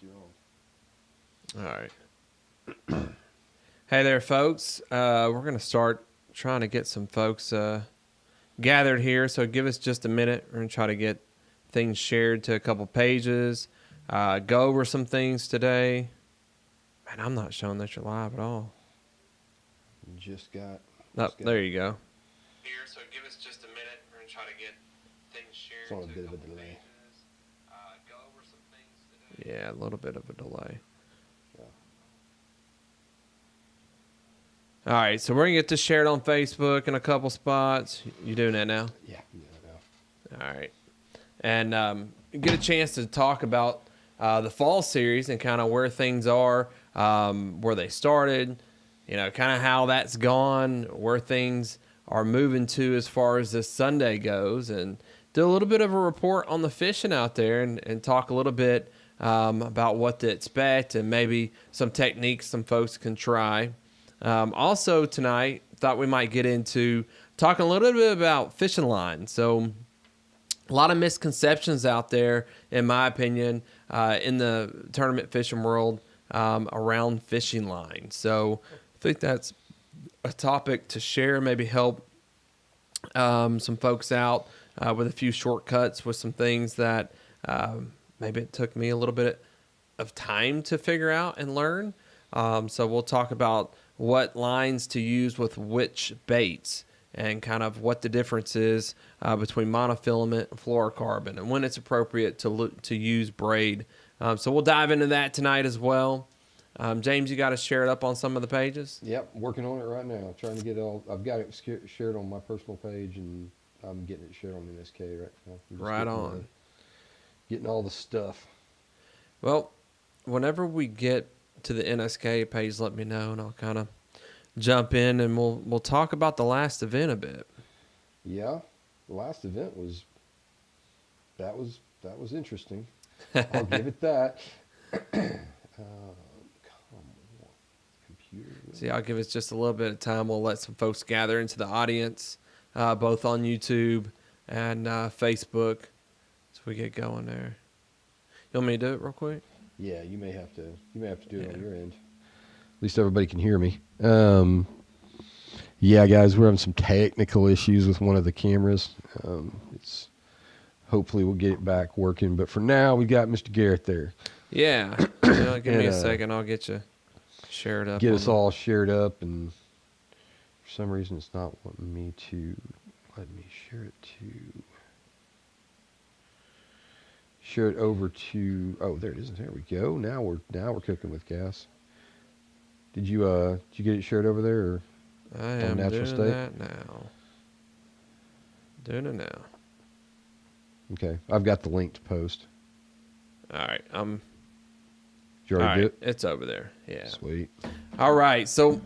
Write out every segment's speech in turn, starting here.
you're All right. Hey there, folks. We're going to start trying to get some folks gathered here. So give us just a minute. We're going to try to get things shared to a couple pages, go over some things today. Man, I'm not showing that you're live at all. on. Just got. Oh, there you go. Here, so give us just a minute. We're gonna try to get things shared. It's on a to bit of a couple delay. pages. Go over some things today. Yeah, a little bit of a delay. Yeah. All right, so we're going to get this shared on Facebook in a couple spots. You doing that now? Yeah. Yeah. All right. And get a chance to talk about the fall series and kind of where things are, where they started, kind of how that's gone, where things are moving to as far as this Sunday goes, and do a little bit of a report on the fishing out there and talk a little bit about what to expect and maybe some techniques some folks can try. Also tonight, thought we might get into talking a little bit about fishing lines. So a lot of misconceptions out there, in my opinion, in the tournament fishing world around fishing lines. So I think that's a topic to share, maybe help some folks out with a few shortcuts with some things that maybe it took me a little bit of time to figure out and learn. So we'll talk about what lines to use with which baits and kind of what the difference is between monofilament and fluorocarbon and when it's appropriate to use braid. So we'll dive into that tonight as well. James, you got to share it up on some of the pages? Yep. Working on it right now. Trying to get it all. I've got it shared on my personal page, and I'm getting it shared on NSK right now. Right on. Getting all the stuff. Well, whenever we get to the NSK page, let me know, and I'll kind of jump in, and we'll talk about the last event a bit. Yeah, the last event was interesting. I'll give it that. Come on, computer. See, I'll give us just a little bit of time. We'll let some folks gather into the audience, both on YouTube and Facebook, as we get going there. You want me to do it real quick? Yeah, you may have to do it on your end. At least everybody can hear me. Yeah, guys, we're having some technical issues with one of the cameras. Hopefully we'll get it back working. But for now, we got Mr. Garrett there. Yeah. Give me a second. I'll get you shared up. Get us all shared up. And for some reason, it's not wanting me to let me share it to. Share it over to. Oh, there it is. There we go. Now we're cooking with gas. Did you get it shared over there? Or I am doing that now. Doing it now. Okay, I've got the link to post. All right, Did you already do it? It's over there. Yeah. Sweet. All right, so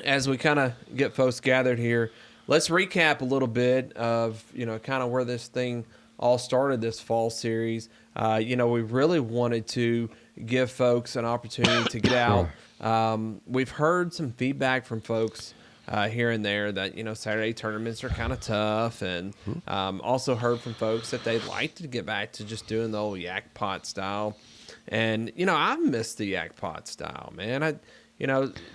as we kind of get folks gathered here, let's recap a little bit of kind of where this thing all started, this fall series. We really wanted to give folks an opportunity to get out. We've heard some feedback from folks here and there that Saturday tournaments are kind of tough, and also heard from folks that they'd like to get back to just doing the old yak pot style. And I've missed the yak pot style, man.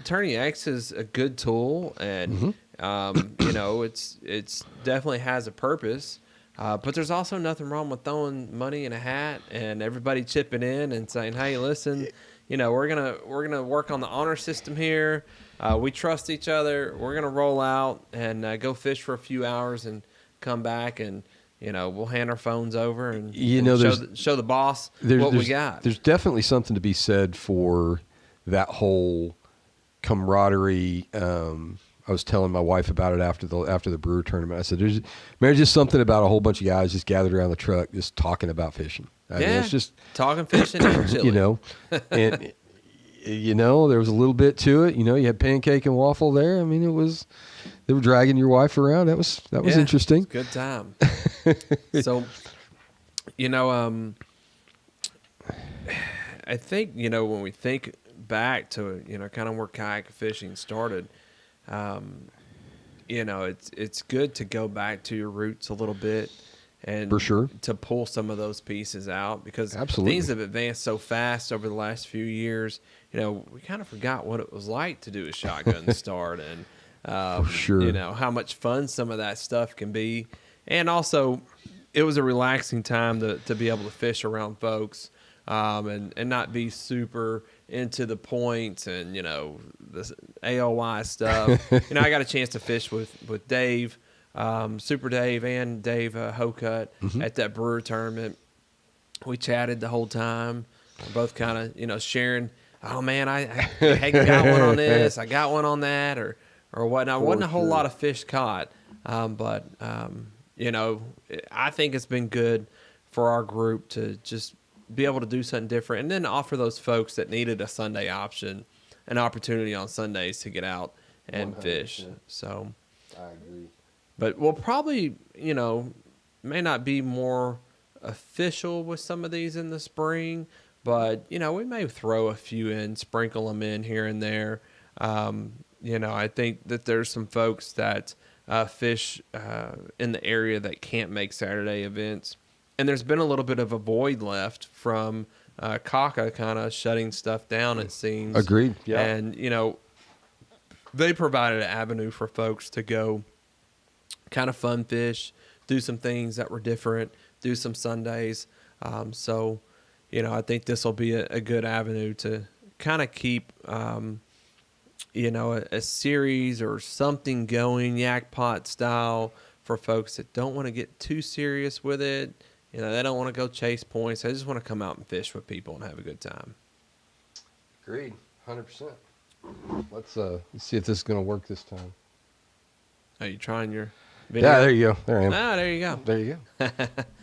Tourney X is a good tool, and it's definitely has a purpose. But there's also nothing wrong with throwing money in a hat and everybody chipping in and saying, "Hey, listen, we're gonna work on the honor system here. We trust each other. We're gonna roll out and go fish for a few hours and come back, and we'll hand our phones over and show the boss what we got." There's definitely something to be said for that whole camaraderie. I was telling my wife about it after the brewer tournament. I said, there's just something about a whole bunch of guys just gathered around the truck, just talking about fishing. I mean, it's just talking fishing and chili. And there was a little bit to it. You had pancake and waffle there. I mean, they were dragging your wife around. That was interesting. Good time. So, I think when we think back to kind of where kayak fishing started. It's good to go back to your roots a little bit and For sure. to pull some of those pieces out, because Absolutely. things have advanced so fast over the last few years. We kind of forgot what it was like to do a shotgun start, and For sure. how much fun some of that stuff can be. And also, it was a relaxing time to be able to fish around folks, and not be super into the points and this AOY stuff. I got a chance to fish with Dave, Super Dave, and Dave Hocut at that brewer tournament. We chatted the whole time. We're both kind of sharing. Oh man, I got one on this. I got one on that, or whatnot. Wasn't a whole lot of fish caught, but I think it's been good for our group to just be able to do something different, and then offer those folks that needed a Sunday option an opportunity on Sundays to get out and fish. 100%. So, I agree. but we'll probably may not be more official with some of these in the spring. But, we may throw a few in, sprinkle them in here and there. I think that there's some folks that fish in the area that can't make Saturday events. And there's been a little bit of a void left from Kaka kind of shutting stuff down, it seems. Agreed. Yeah. And, they provided an avenue for folks to go kind of fun fish, do some things that were different, do some Sundays. I think this will be a good avenue to kind of keep, a series or something going, Yak Pot style, for folks that don't want to get too serious with it. They don't want to go chase points. They just want to come out and fish with people and have a good time. Agreed. 100%. Let's see if this is going to work this time. Are you trying your video? Yeah, there you go. There I am. Ah, there you go. There you go.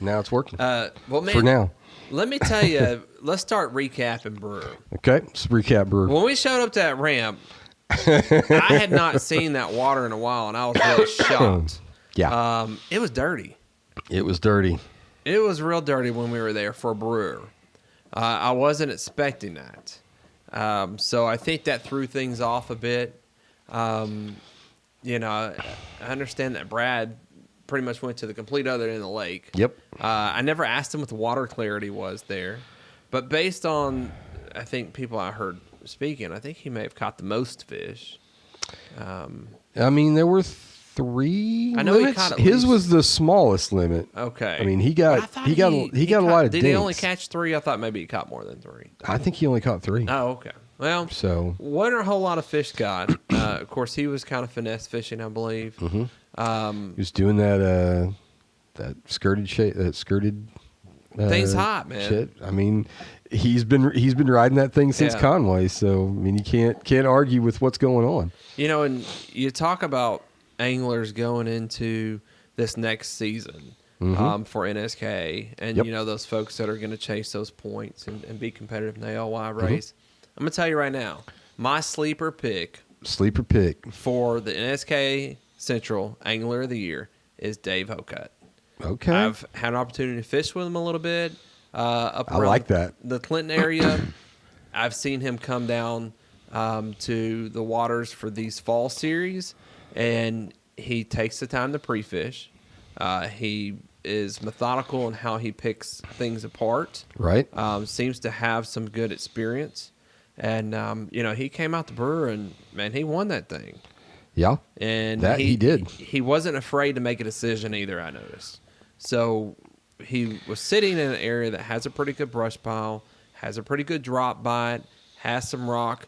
Now it's working. Well, man, For now. let me tell you, let's start recapping Brewer. Okay, let's recap Brewer. When we showed up to that ramp, I had not seen that water in a while, and I was really shocked. Yeah. It was dirty. It was dirty. It was real dirty when we were there for Brewer. I wasn't expecting that. So I think that threw things off a bit. I understand that Brad pretty much went to the complete other end of the lake. Yep. I never asked him what the water clarity was there. But based on, I think, people I heard speaking, I think he may have caught the most fish. I mean, there were 3 I know he limits. caught at His least- was the smallest limit. Okay. I mean, he But I got thought he got a lot of Did he only dinks. catch 3? I thought maybe he caught more than 3. I think he only caught 3. Oh, okay. Well, So wasn't a whole lot of fish caught. Of course, he was kind of finesse fishing, I believe. he was doing that skirted Thing's hot, man. shit. I mean, he's been riding that thing since Yeah. Conway. So I mean, you can't argue with what's going on. And you talk about anglers going into this next season for NSK, and Yep. those folks that are going to chase those points and be competitive in the ALY race. I'm going to tell you right now, my sleeper pick Sleeper pick. for the NSK Central Angler of the Year is Dave Hocut. Okay. I've had an opportunity to fish with him a little bit up I around like that. the Clinton area. I've seen him come down to the waters for these fall series, and he takes the time to pre-fish. He is methodical in how he picks things apart. Right. Seems to have some good experience. And, he came out the Brewer, and, man, he won that thing. Yeah. And That he did. He wasn't afraid to make a decision either, I noticed. So he was sitting in an area that has a pretty good brush pile, has a pretty good drop bite, has some rock.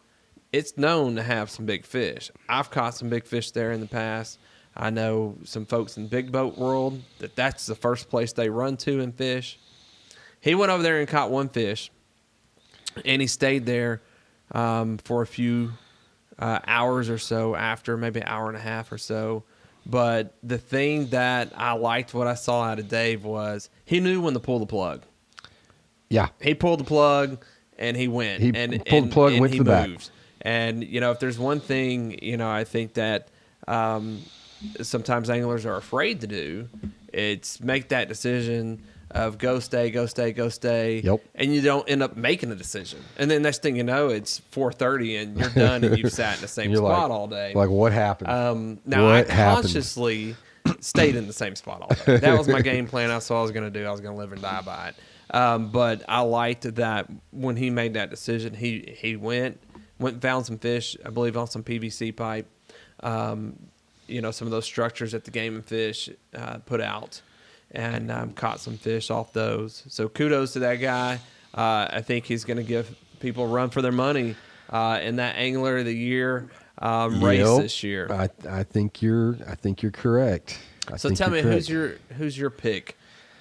It's known to have some big fish. I've caught some big fish there in the past. I know some folks in the big boat world that's the first place they run to and fish. He went over there and caught one fish, and he stayed there for a few hours or so after, maybe an hour and a half or so. But the thing that I liked what I saw out of Dave was he knew when to pull the plug. Yeah. He pulled the plug and he went. He and pulled the plug and went he to the back. moved. And, if there's one thing, I think that sometimes anglers are afraid to do, it's make that decision of go, stay. Yep. And you don't end up making a decision. And then next thing you know, it's 4:30 and you're done and you've sat in the same You're spot like, all day. Like, what happened? Now, I What happened? consciously stayed in the same spot all day. That was my game plan. That's what I was going to do. I was going to live and die by it. But I liked that when he made that decision, he went and found some fish, I believe on some PVC pipe, you know, some of those structures that the Game and Fish put out, and caught some fish off those. So kudos to that guy. I think he's going to give people a run for their money in that Angler of the Year race Yep. this year. I think you're correct. So tell me, who's your pick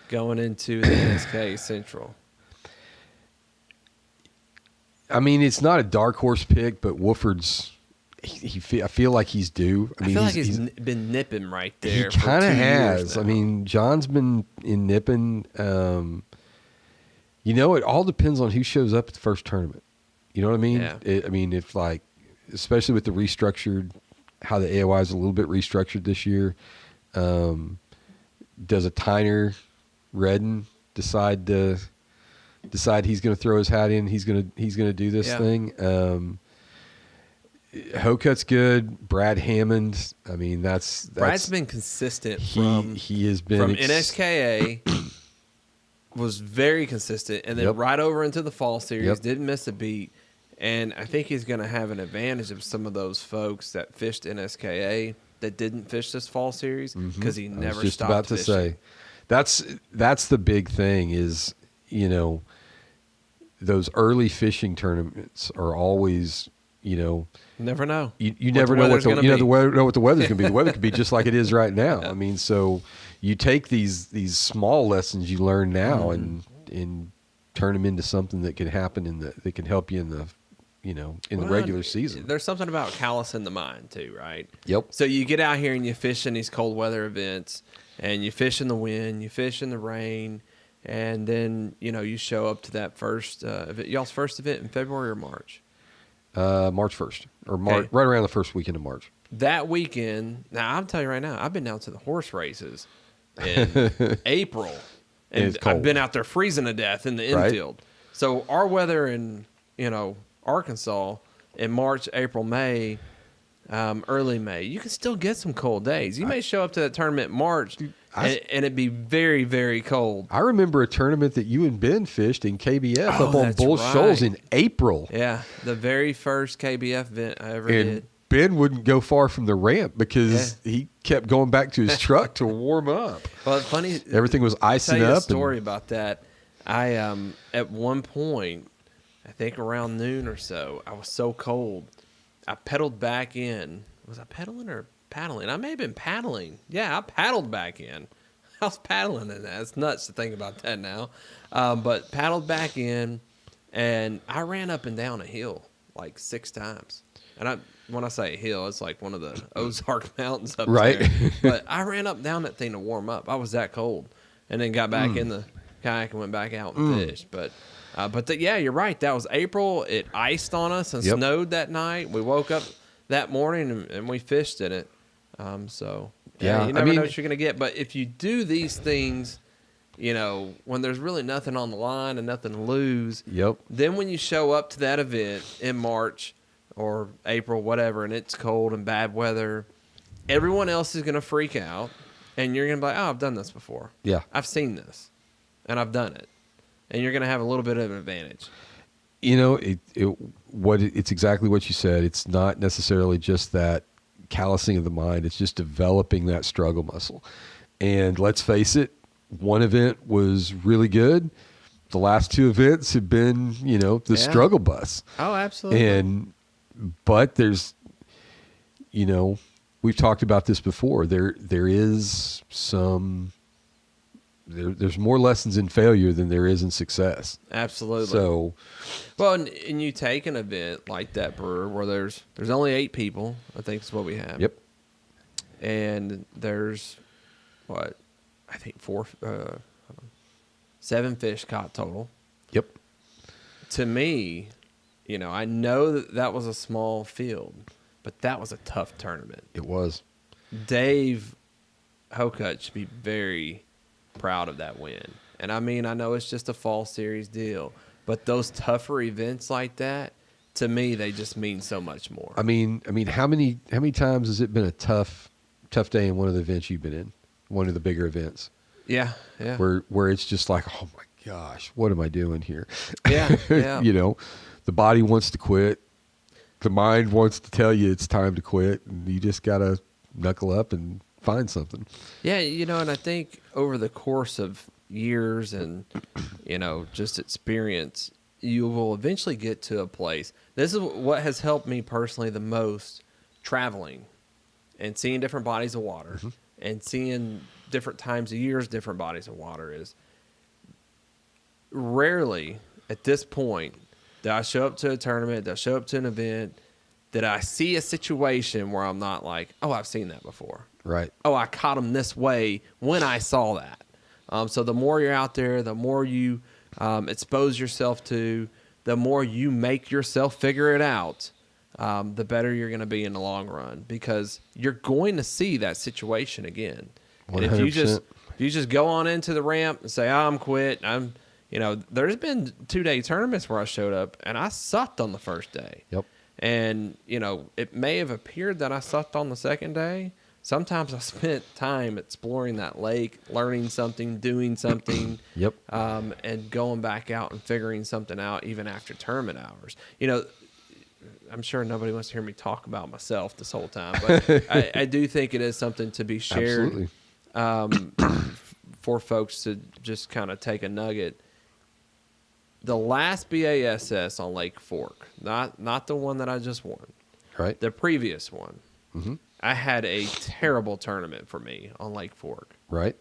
going into the NSK Central? I mean, it's not a dark horse pick, but Wooford's. I feel like he's due. I feel like he's been nipping right there. He kind of for 2 years has. now. I mean, John's been in nipping. You know, it all depends on who shows up at the first tournament. You know what I mean? Yeah. I mean, if like, especially with the restructured, how the AOI is a little bit restructured this year. Does a Tyner Redden decide he's going to throw his hat in? He's going to do this Yeah. thing. Hokut's good. Brad Hammond. I mean, that's Brad's been consistent he has been from NSKA. Was very consistent, and then Yep. right over into the fall series, Yep. didn't miss a beat. And I think he's going to have an advantage of some of those folks that fished NSKA that didn't fish this fall series because he never I was just stopped about to fishing. say that's the big thing is, you know, those early fishing tournaments are always, you know, Never know. you never know what weather's the gonna you know be. the weather know what the weather's going to be. The weather could be just like it is right now. I mean, so you take these small lessons you learn now and turn them into something that can happen that can help you in the, you know, in the Well, regular season. There's something about callous in the mind too, right? Yep. So you get out here and you fish in these cold weather events, and you fish in the wind, you fish in the rain, and then you know you show up to that first event, y'all's first event in February or March. March 1st or March, Okay. right around the first weekend of March. That weekend, now I'm telling you right now, I've been down to the horse races in April, And and it's cold. I've been out there freezing to death in the Right. infield. So our weather in Arkansas in March, April, May, early May, you can still get some cold days. You may show up to that tournament in March, and it'd be very, very cold. I remember a tournament that you and Ben fished in KBF Oh, up on that's Bull Shoals right. in April. Yeah, the very first KBF event I ever And did. Ben wouldn't go far from the ramp because he kept going back to his truck to warm up. Well, it's funny. Everything was I'll icing tell you up. a story about that. I at one point, I think around noon or so, I was so cold. I pedaled back in. Was I pedaling or paddling? I may have been paddling. Yeah, I paddled back in. I was paddling in that. It's nuts to think about that now. But paddled back in, and I ran up and down a hill like 6 times. And when I say hill, it's like one of the Ozark Mountains up Right. there. But I ran up and down that thing to warm up. I was that cold, and then got back in the kayak and went back out and fished. But yeah, you're right. That was April. It iced on us and Yep. snowed that night. We woke up that morning and we fished in it. So Yeah, you I never mean- know what you're gonna get. But if you do these things, you know, when there's really nothing on the line and nothing to lose, Yep. then when you show up to that event in March or April, whatever, and it's cold and bad weather, everyone else is going to freak out, and you're going to be like, oh, I've done this before. Yeah. I've seen this, and I've done it. And you're going to have a little bit of an advantage. You know, it's exactly what you said. It's not necessarily just that callousing of the mind. It's just developing that struggle muscle. And let's face it, one event was really good. The last 2 events have been, you know, the Yeah. struggle bus. Oh, absolutely. But there's, you know, we've talked about this before. There is some, there's more lessons in failure than there is in success. Absolutely. So, Well, and you take an event like that, Brewer, where there's only 8 people, I think is what we have. yep. And there's, what, I think 7 fish caught total. Yep. To me, you know, I know that was a small field, but that was a tough tournament. It was. Dave Hokut should be very proud of that win. And I mean, I know it's just a fall series deal, but those tougher events like that, to me, they just mean so much more. I mean, how many times has it been a tough tough day in one of the events you've been in, one of the bigger events, Yeah. Yeah. where it's just like, oh my gosh, what am I doing here? Yeah. Yeah. You know, the body wants to quit, the mind wants to tell you it's time to quit, and you just gotta knuckle up and find something. Yeah, and I think over the course of years and, just experience, you will eventually get to a place. This is what has helped me personally the most, traveling and seeing different bodies of water and seeing different times of years, different bodies of water, is rarely at this point that I show up to a tournament, that I show up to an event, that I see a situation where I'm not like, oh, I've seen that before. Right. Oh, I caught him this way when I saw that. So the more you're out there, the more you expose yourself to, the more you make yourself figure it out, the better you're going to be in the long run, because you're going to see that situation again. And if you 100%. just go on into the ramp and say, oh, I'm quit, there's been 2-day tournaments where I showed up and I sucked on the first day. Yep. And, it may have appeared that I sucked on the second day. Sometimes I spent time exploring that lake, learning something, doing something, Yep. and going back out and figuring something out even after tournament hours. I'm sure nobody wants to hear me talk about myself this whole time, but I do think it is something to be shared for folks to just kind of take a nugget. The last BASS on Lake Fork, not the one that I just won, Right. the previous one, Mm-hmm. I had a terrible tournament for me on Lake Fork. Right.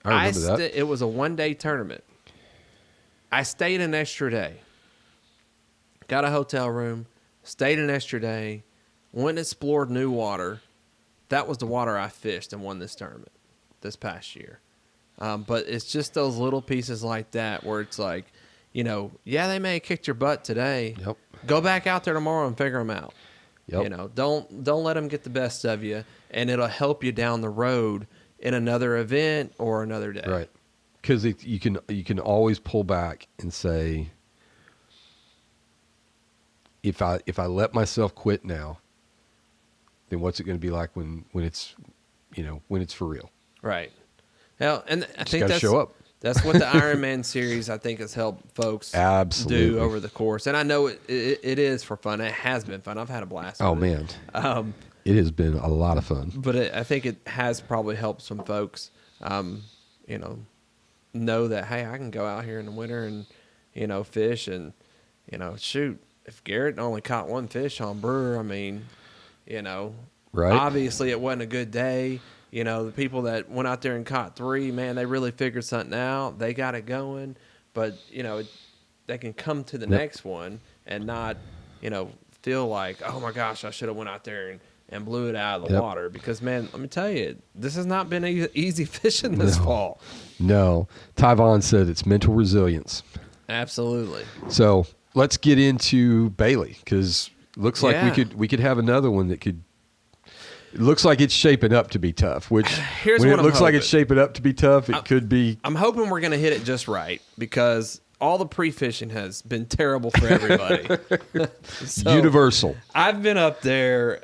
I remember that. It was a 1-day tournament. I stayed an extra day. Got a hotel room, stayed an extra day, went and explored new water. That was the water I fished and won this tournament this past year. But it's just those little pieces like that where it's like, they may have kicked your butt today. Yep. Go back out there tomorrow and figure them out. Yep. Don't let them get the best of you, and it'll help you down the road in another event or another day. Right. Because you can always pull back and say, if I let myself quit now, then what's it going to be like when it's when it's for real? Right. Now, and I think gotta that's show up. That's what the Ironman series, I think, has helped folks Absolutely. do over the course. And I know it is for fun. It has been fun. I've had a blast with Oh it. man, it has been a lot of fun. But I think it has probably helped some folks, know that, hey, I can go out here in the winter and, fish and, shoot, if Garrett only caught one fish on Brewer, Right. obviously it wasn't a good day. The people that went out there and caught 3, man, they really figured something out. They got it going. But, they can come to the next one and not, feel like, oh, my gosh, I should have went out there and blew it out of the water. Because, man, let me tell you, this has not been easy fishing this fall. No. Tyvon said it's mental resilience. Absolutely. So let's get into Bailey, because looks like Yeah. we could have another one that could. It looks like it's shaping up to be tough. Which Here's when what it I'm looks like it's hoping. shaping up to be tough, it could be. I'm hoping we're going to hit it just right, because all the pre-fishing has been terrible for everybody. So, Universal. I've been up there,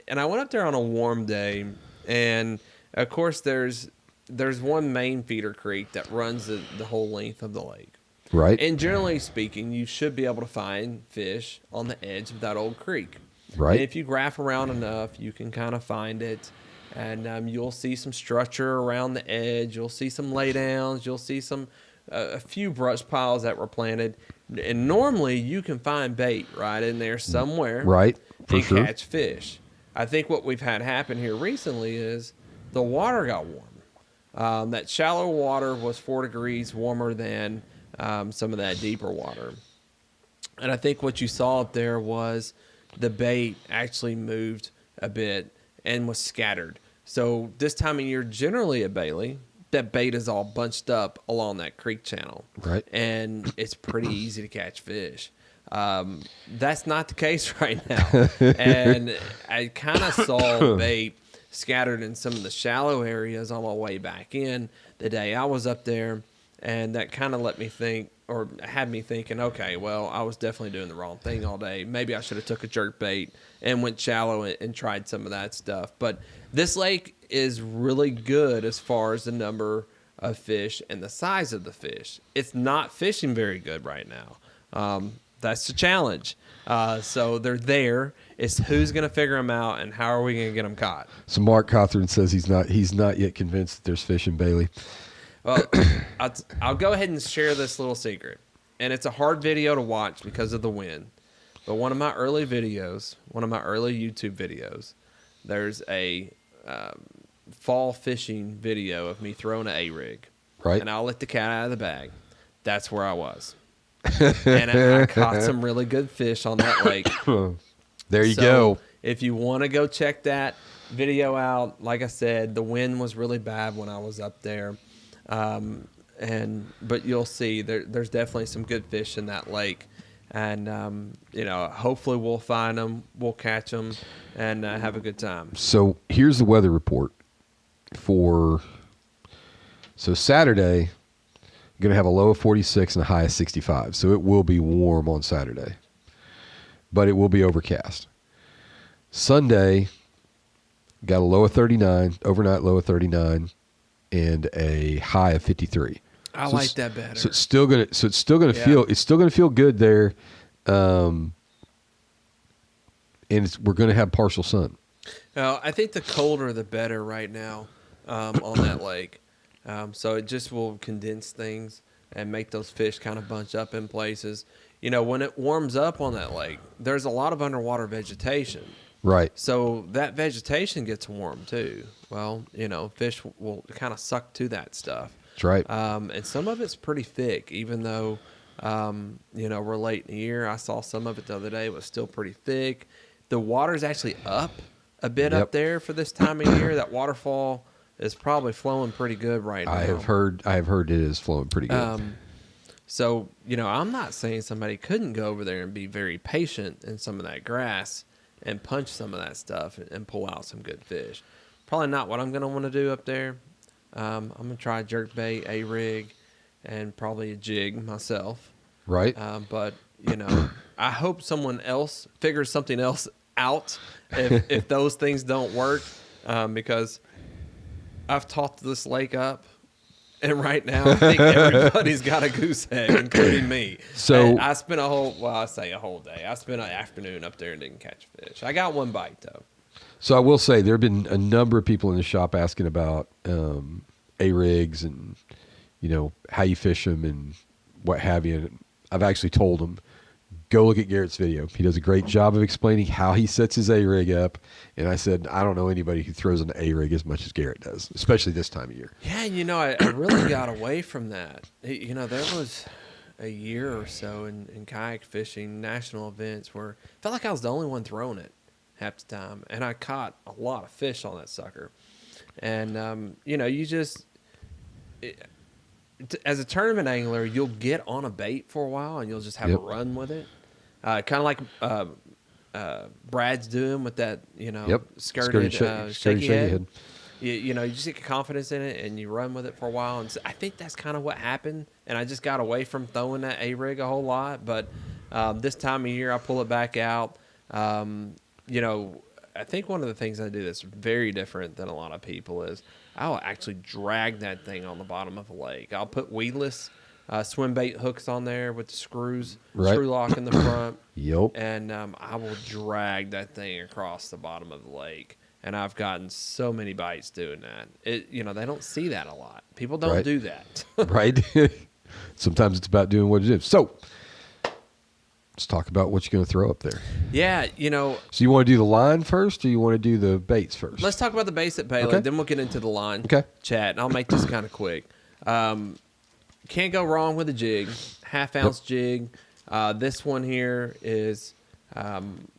and I went up there on a warm day, and of course there's one main feeder creek that runs the whole length of the lake. Right. And generally speaking, you should be able to find fish on the edge of that old creek. Right. And if you graph around enough, you can kind of find it. And you'll see some structure around the edge. You'll see some laydowns. You'll see some a few brush piles that were planted. And normally you can find bait right in there somewhere. Right. For And sure. catch fish. I think what we've had happen here recently is the water got warm. That shallow water was 4 degrees warmer than some of that deeper water. And I think what you saw up there was the bait actually moved a bit and was scattered. So this time of year, generally at Bailey, that bait is all bunched up along that creek channel. Right. And it's pretty easy to catch fish. That's not the case right now. And I kind of saw bait scattered in some of the shallow areas on my way back in the day I was up there. And that kind of let me think, or had me thinking, okay, well, I was definitely doing the wrong thing all day. Maybe I should have took a jerk bait and went shallow and tried some of that stuff. But this lake is really good as far as the number of fish and the size of the fish. It's not fishing very good right now. That's the challenge. So they're there. It's who's going to figure them out and how are we going to get them caught? So Mark Cawthorn says he's not yet convinced that there's fish in Bailey. Well, I'll go ahead and share this little secret. And it's a hard video to watch because of the wind. But one of my early YouTube videos, there's a fall fishing video of me throwing an A-rig. Right. And I'll let the cat out of the bag. That's where I was. And I caught some really good fish on that lake. There you So, go. If you want to go check that video out, like I said, the wind was really bad when I was up there. But you'll see there's definitely some good fish in that lake. And, hopefully we'll find them, we'll catch them, and have a good time. So here's the weather report for Saturday. Going to have a low of 46 and a high of 65. So it will be warm on Saturday, but it will be overcast. Sunday, got a low of 39, overnight low of 39, and a high of 53. I like that better. So it's still gonna Yeah. feel good there, and we're gonna have partial sun. I think the colder the better right now on that lake. So it just will condense things and make those fish kind of bunch up in places. When it warms up on that lake, there's a lot of underwater vegetation. Right. So that vegetation gets warm too. Well, fish will kind of suck to that stuff. That's right. And some of it's pretty thick, even though, we're late in the year. I saw some of it the other day. It was still pretty thick. The water's actually up a bit Yep. up there for this time of year. That waterfall is probably flowing pretty good right now. I have heard it is flowing pretty good. So, I'm not saying somebody couldn't go over there and be very patient in some of that grass and punch some of that stuff and pull out some good fish. Probably not what I'm going to want to do up there. I'm going to try jerkbait, A-rig, and probably a jig myself. Right. But, I hope someone else figures something else out if those things don't work, because I've talked this lake up, and right now I think everybody's got a goose egg, including me. So- And I spent a whole day. I spent an afternoon up there and didn't catch fish. I got one bite, though. So I will say there have been a number of people in the shop asking about A-rigs and, how you fish them and what have you. And I've actually told them, go look at Garrett's video. He does a great job of explaining how he sets his A-rig up. And I said, I don't know anybody who throws an A-rig as much as Garrett does, especially this time of year. Yeah, I really got away from that. There was a year or so in kayak fishing national events where I felt like I was the only one throwing it half the time. And I caught a lot of fish on that sucker. And, as a tournament angler, you'll get on a bait for a while and you'll just have Yep. a run with it. Kind of like Brad's doing with that, skirted shaky head. You just get confidence in it and you run with it for a while. And so I think that's kind of what happened. And I just got away from throwing that A-rig a whole lot. But this time of year, I pull it back out. I think one of the things I do that's very different than a lot of people is I'll actually drag that thing on the bottom of a lake. I'll put weedless swim bait hooks on there with the screws, Right. screw lock in the front. Yep. And I will drag that thing across the bottom of the lake. And I've gotten so many bites doing that. They don't see that a lot. People don't Right. do that. Right. Sometimes it's about doing what it is. So let's talk about what you're going to throw up there. Yeah, So you want to do the line first or you want to do the baits first? let's talk about the base at Bailey. Okay. Then we'll get into the line Okay. chat. And I'll make this kind of quick. Can't go wrong with a jig. Half-ounce jig. This one here is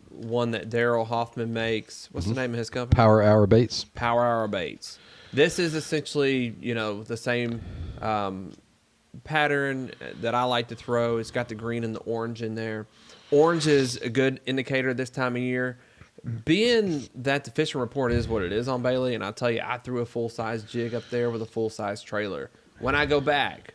one that Daryl Hoffman makes. What's the name of his company? Power Hour Baits. Power Hour Baits. This is essentially, the same pattern that I like to throw. It's got the green and the orange in there. Orange is a good indicator this time of year. Being that the fishing report is what it is on Bailey, and I'll tell you, I threw a full-size jig up there with a full-size trailer. When I go back,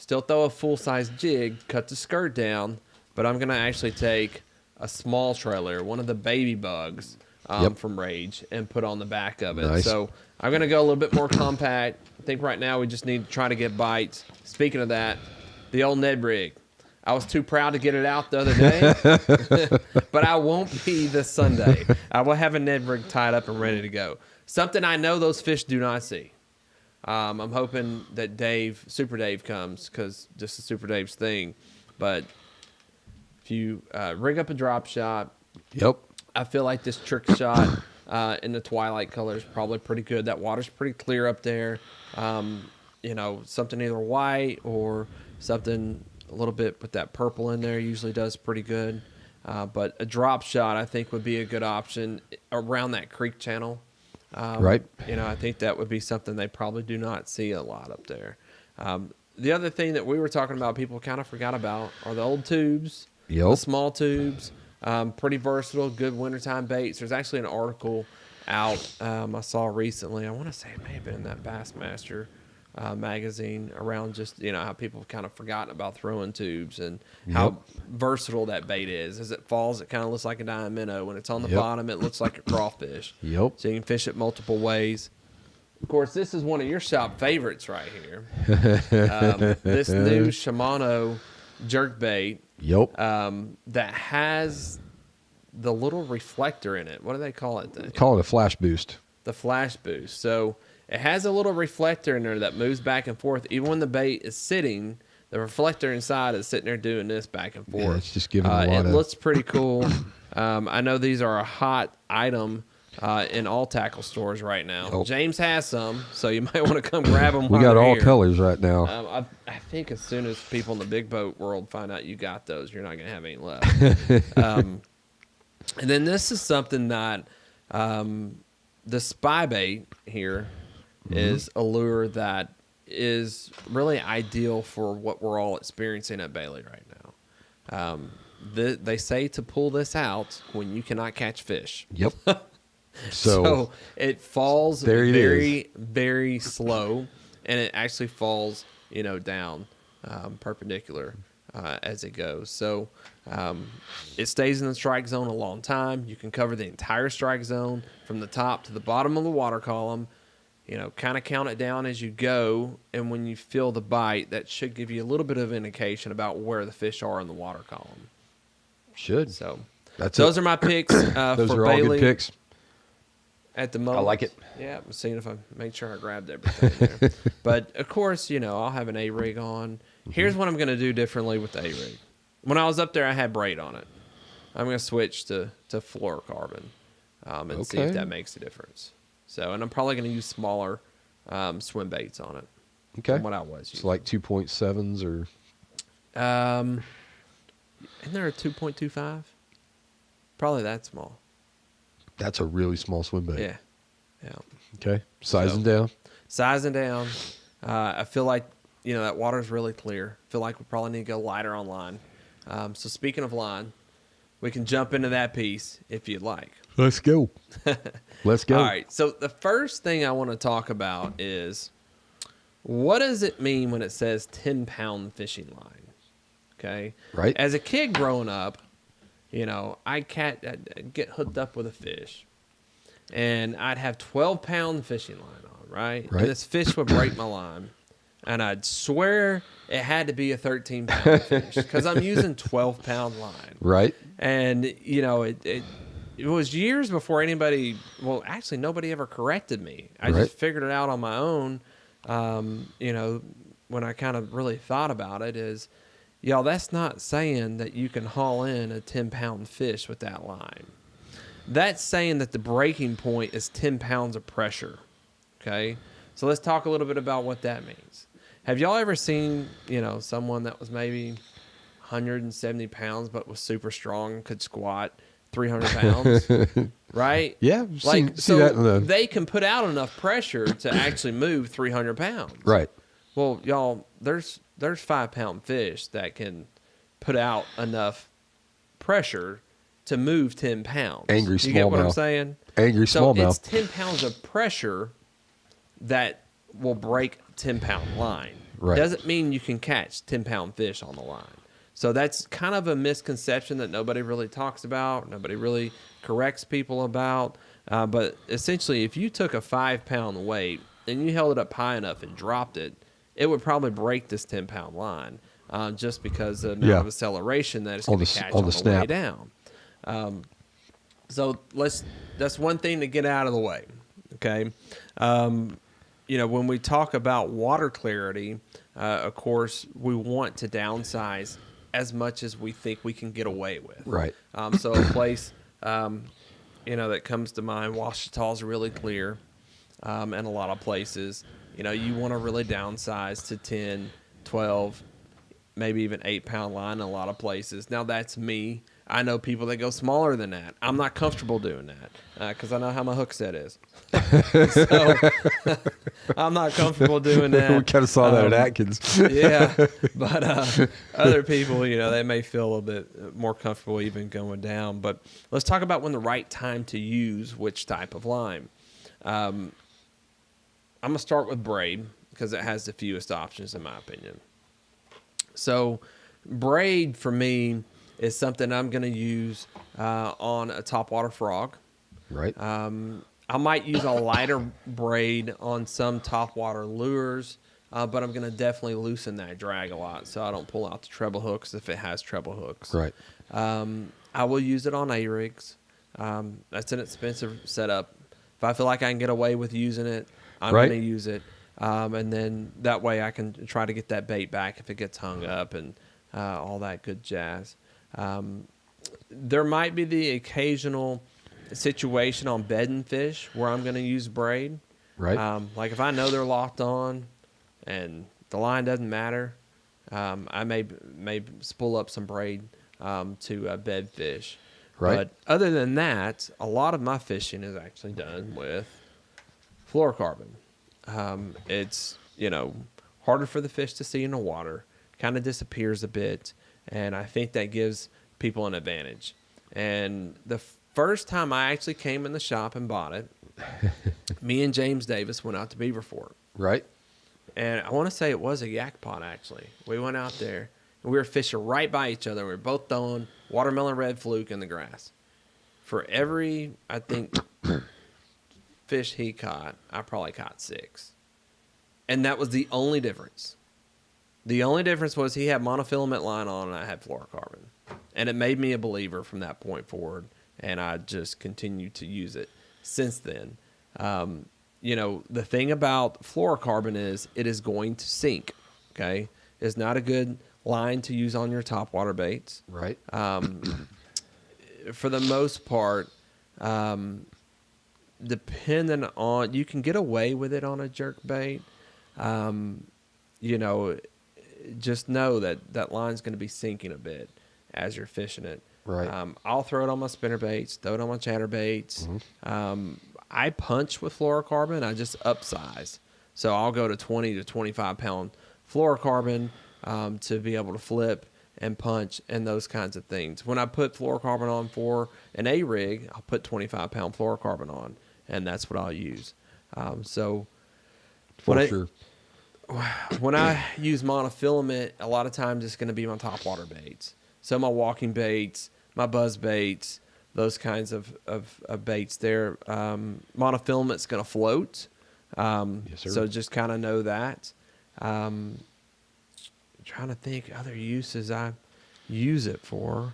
still throw a full-size jig, cut the skirt down, but I'm going to actually take a small trailer, one of the baby bugs Yep. from Rage, and put on the back of it. Nice. So I'm going to go a little bit more compact. I think right now we just need to try to get bites. Speaking of that, the old Ned rig. I was too proud to get it out the other day, but I won't be this Sunday. I will have a Ned rig tied up and ready to go. Something I know those fish do not see. I'm hoping that Super Dave comes, because this is Super Dave's thing. But if you rig up a drop shot, Yep. I feel like this trick shot in the twilight color is probably pretty good. That water's pretty clear up there. Something either white or something a little bit with that purple in there usually does pretty good. But a drop shot, I think, would be a good option around that creek channel. Right. I think that would be something they probably do not see a lot up there. The other thing that we were talking about, people kind of forgot about, are the old tubes, Yep. the small tubes. Pretty versatile, good wintertime baits. There's actually an article out I saw recently. I want to say it may have been in that Bassmaster magazine around just how people have kind of forgotten about throwing tubes and how versatile that bait is. As it falls, it kind of looks like a dime minnow. When it's on the bottom, it looks like a crawfish. Yep. So you can fish it multiple ways. Of course, this is one of your shop favorites right here. This new Shimano jerkbait Yep. that has the little reflector in it. What do they call it? Call it a flash boost. The flash boost. So it has a little reflector in there that moves back and forth. Even when the bait is sitting, the reflector inside is sitting there doing this back and forth. Yeah, it's just giving a lot it of... looks pretty cool. I know these are a hot item in all tackle stores right now. Yep. James has some, so you might want to come grab them. We got all colors right now. I think as soon as people in the big boat world find out you got those, you're not going to have any left. And then this is something that the spy bait here is a lure that is really ideal for what we're all experiencing at Bailey right now. They say to pull this out when you cannot catch fish. Yep. So it falls there it very, very slow, and it actually falls, down perpendicular as it goes. So it stays in the strike zone a long time. You can cover the entire strike zone from the top to the bottom of the water column. Kind of count it down as you go, and when you feel the bite, that should give you a little bit of indication about where the fish are in the water column. Should. So Those are my picks Those for are all Bailey good picks. at the moment. I like it. Yeah, I'm seeing if I make sure I grabbed everything there. But of course, I'll have an A-rig on. Here's what I'm going to do differently with the A-rig. When I was up there, I had braid on it. I'm going to switch to fluorocarbon and see if Okay. that makes a difference. So, and I'm probably going to use smaller swim baits on it Okay. than what I was It's using. like 2.7s or... Isn't there a 2.25? Probably that small. That's a really small swim bait. Yeah. Yeah. Okay. Sizing down. Sizing down. I feel like, that water's really clear. I feel like we probably need to go lighter on line. So speaking of line, we can jump into that piece if you'd like. Let's go. Let's go. All right. So the first thing I want to talk about is, what does it mean when it says 10-pound fishing line? Okay. Right. As a kid growing up, I'd get hooked up with a fish, and I'd have 12-pound fishing line on, right? Right. And this fish would break my line, and I'd swear it had to be a 13-pound fish because I'm using 12-pound line. Right. And, it was years before anybody, well, actually, nobody ever corrected me. I Right. just figured it out on my own, when I kind of really thought about it is, y'all, that's not saying that you can haul in a 10-pound fish with that line. That's saying that the breaking point is 10 pounds of pressure, okay? So let's talk a little bit about what that means. Have y'all ever seen, someone that was maybe 170 pounds but was super strong, could squat 300 pounds, right? Yeah. Like, see that in the... they can put out enough pressure to actually move 300 pounds. Right. Well, y'all, there's 5-pound fish that can put out enough pressure to move 10 pounds. Angry You get what I'm smallmouth. saying? Angry So it's smallmouth. 10 pounds of pressure that will break 10-pound line. Right. doesn't mean you can catch 10-pound fish on the line. So that's kind of a misconception that nobody really talks about, nobody really corrects people about. But essentially, if you took a 5-pound weight and you held it up high enough and dropped it, it would probably break this 10-pound line just because of the amount of acceleration that it's going to catch on the way snap. down. So that's one thing to get out of the way. Okay. When we talk about water clarity, of course, we want to downsize as much as we think we can get away with. Right. So a place, that comes to mind, Ouachita is really clear, and a lot of places. You want to really downsize to 10, 12, maybe even 8-pound line in a lot of places. Now, that's me. I know people that go smaller than that. I'm not comfortable doing that because I know how my hook set is. So I'm not comfortable doing that. We kind of saw that at Atkins. Yeah, but other people, they may feel a little bit more comfortable even going down. But let's talk about when the right time to use which type of line. I'm going to start with braid because it has the fewest options in my opinion. So braid for me is something I'm going to use on a topwater frog. Right. I might use a lighter braid on some topwater lures, but I'm going to definitely loosen that drag a lot so I don't pull out the treble hooks if it has treble hooks. Right. I will use it on A-rigs. That's an expensive setup. If I feel like I can get away with using it, I'm Right. going to use it. And then that way I can try to get that bait back if it gets hung up and all that good jazz. There might be the occasional situation on bedding fish where I'm going to use braid. Right. Like if I know they're locked on and the line doesn't matter, I may spool up some braid to bed fish. Right. But other than that, a lot of my fishing is actually done with fluorocarbon. It's, harder for the fish to see in the water, kind of disappears a bit, and I think that gives people an advantage. And the first time I actually came in the shop and bought it, me and James Davis went out to Beaver Fork. Right. And I want to say it was a yak pot, actually. We went out there, and we were fishing right by each other. We were both throwing watermelon red fluke in the grass. For every, I think, fish he caught, I probably caught 6. And that was the only difference. The only difference was he had monofilament line on and I had fluorocarbon. And it made me a believer from that point forward. And I just continued to use it since then. The thing about fluorocarbon is it is going to sink. Okay. It's not a good line to use on your topwater baits. Right. For the most part, depending on, you can get away with it on a jerk bait. Just know that line's going to be sinking a bit as you're fishing it. Right. I'll throw it on my spinner baits, throw it on my chatter baits. I punch with fluorocarbon. I just upsize. So I'll go to 20 to 25 pound fluorocarbon to be able to flip and punch and those kinds of things. When I put fluorocarbon on for an A-rig, I'll put 25 pound fluorocarbon on, and that's what I'll use. Sure. When I use monofilament, a lot of times it's going to be my topwater baits. So my walking baits, my buzz baits, those kinds of baits there. Monofilament's going to float. Yes, sir. So just kind of know that. Trying to think other uses I use it for.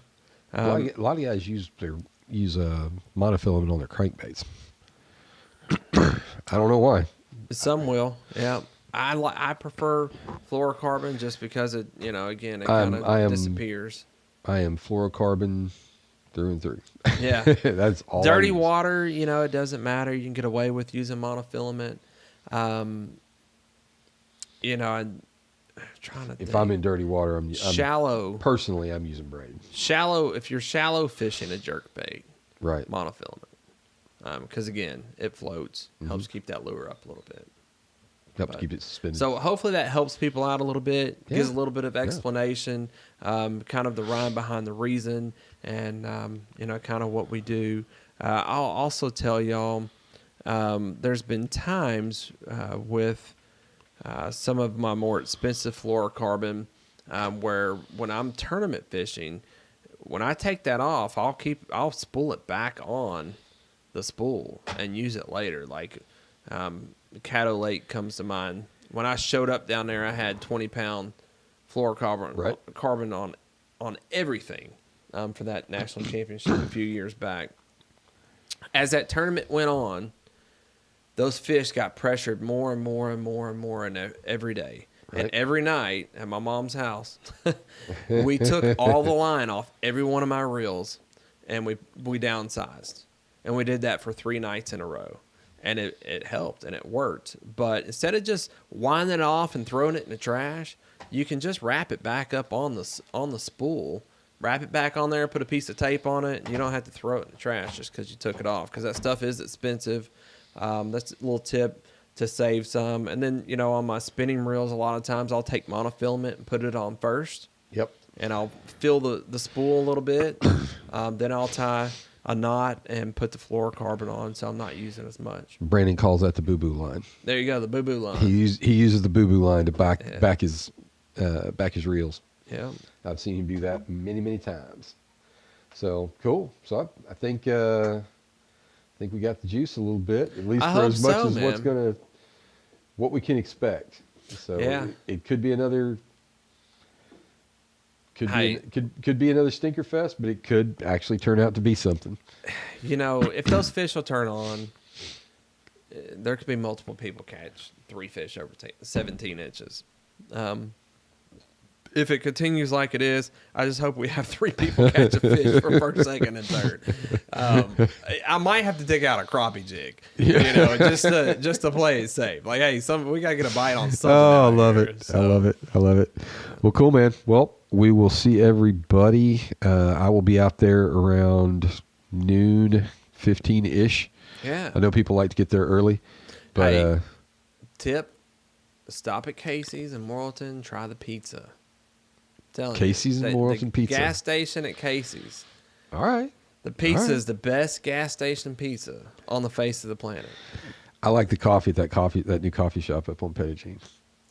A lot of guys use monofilament on their crankbaits. I don't know why. Some will, yeah. I prefer fluorocarbon just because it, again, it I kind am- of disappears. I am fluorocarbon through and through. Yeah. That's all. Dirty I use. water, it doesn't matter. You can get away with using monofilament. I'm trying to think. If I'm in dirty water, I'm shallow, personally, I'm using braid. if you're shallow fishing a jerkbait, Right. monofilament. Because again, it floats, helps keep that lure up a little bit. Helps keep it suspended. So hopefully that helps people out a little bit, gives a Yeah. little bit of explanation, kind of the rhyme behind the reason, and kind of what we do. I'll also tell y'all, there's been times with some of my more expensive fluorocarbon, where when I'm tournament fishing, when I take that off, I'll spool it back on the spool and use it later. Like Caddo Lake comes to mind. When I showed up down there, I had 20-pound fluorocarbon carbon on everything for that national championship a few years back. As that tournament went on, those fish got pressured more and more and more and more every day. Right. And every night at my mom's house, we took all the line off every one of my reels, and we downsized. And we did that for 3 nights in a row. And it helped, and it worked. But instead of just winding it off and throwing it in the trash, you can just wrap it back up on the spool, wrap it back on there, put a piece of tape on it, and you don't have to throw it in the trash just because you took it off, because that stuff is expensive. That's a little tip to save some. And then, on my spinning reels, a lot of times I'll take monofilament and put it on first. Yep. And I'll fill the spool a little bit. Then I'll tie a knot and put the fluorocarbon on, so I'm not using as much. Brandon calls that the boo-boo line. There you go, the boo-boo line. He uses the boo-boo line to back his reels. Yeah. I've seen him do that many, many times. So cool. So I think we got the juice a little bit, at least I for hope as much so, as man. what we can expect. So Yeah. it could be another. Hey. Could be another stinker fest, but it could actually turn out to be something. If those fish will turn on, there could be multiple people catch 3 fish over 17 inches. If it continues like it is, I just hope we have 3 people catch a fish for first, second, and third. I might have to dig out a crappie jig, just to play it safe. Like, hey, we gotta get a bite on something. Oh, I out love here, it. so. I love it. I love it. Well, cool, man. Well, we will see everybody. I will be out there around noon, 15-ish. Yeah. I know people like to get there early, but Hey. Tip: stop at Casey's in Morrilton. Try the pizza. Telling you, Casey's and Morrilton the pizza. Gas station at Casey's. all right. The pizza All right. is the best gas station pizza on the face of the planet. I like the coffee at that new coffee shop up on Pettigene.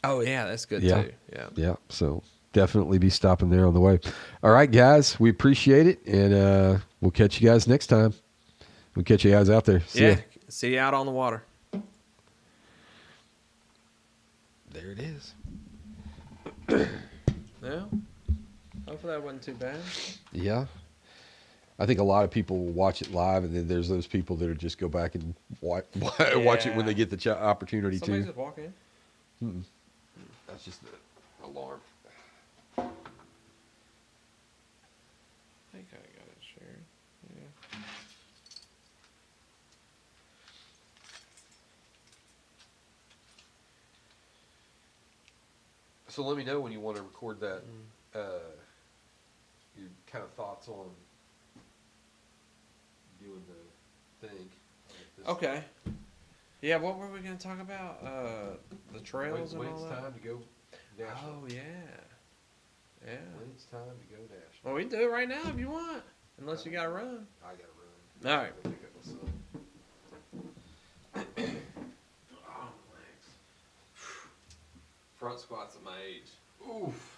Oh yeah, that's good Yeah. too. Yeah. Yeah, so definitely be stopping there on the way. All right, guys, we appreciate it, and we'll catch you guys next time. We'll catch you guys out there. See ya. See you out on the water. There it is. Yeah. Hopefully that wasn't too bad. Yeah. I think a lot of people will watch it live, and then there's those people that will just go back and watch it when they get the opportunity Somebody's to. just walking in. That's just the alarm. I think I got it shared. Yeah. So let me know when you want to record that. Your kind of thoughts on doing the thing. Okay. Yeah, what were we going to talk about? The trails When and all it's that? time to go national. Oh, yeah. Yeah. When it's time to go national. Well, we can do it right now if you want. Unless you got to run. I gotta run. All right. Go pick up my son. Oh, legs. Front squats at my age. Oof.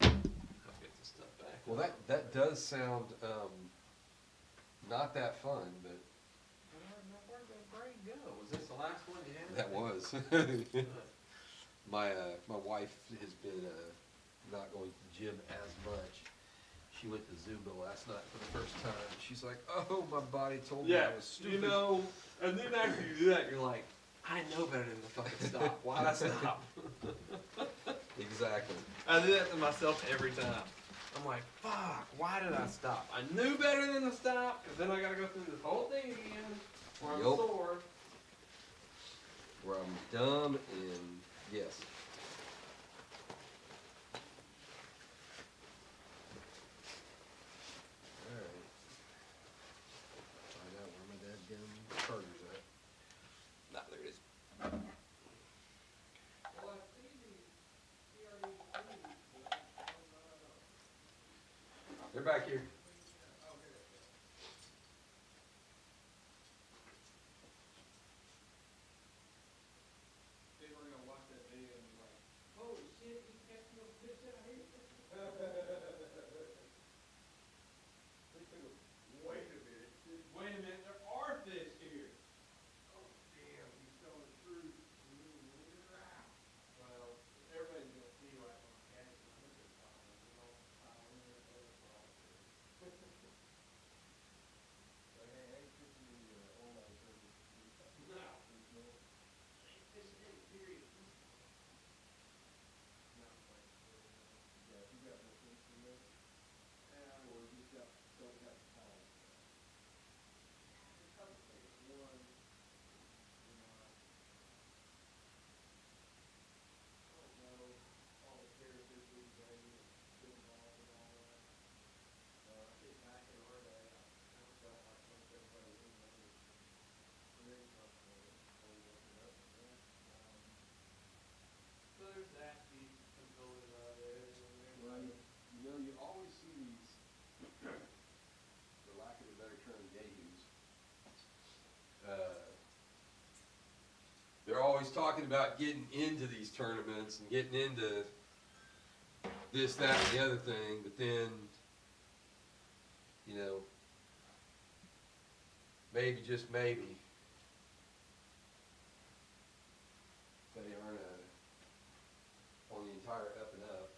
I'll get this stuff back. Well, that does sound not that fun, but Where'd that brain go? Was this the last one you had? that was. My wife has been not going to the gym as much. She went to Zumba last night for the first time. She's like, "Oh, my body told me I was stupid." And then after you do that, you're like, I know better than to fucking stop. Why'd I stop? Exactly. I do that to myself every time. I'm like, fuck, why did I stop? I knew better than to stop, because then I gotta go through this whole thing again, where I'm Yup. sore. Where I'm dumb and yes. All right. Find out where my dadgum charger's at. Nah, there it is. They're back here. talking about getting into these tournaments and getting into this, that, and the other thing, but then, you know, maybe, just maybe, they aren't on the entire up and up.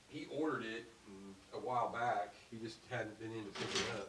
He ordered it a while back. He just hadn't been in to pick it up.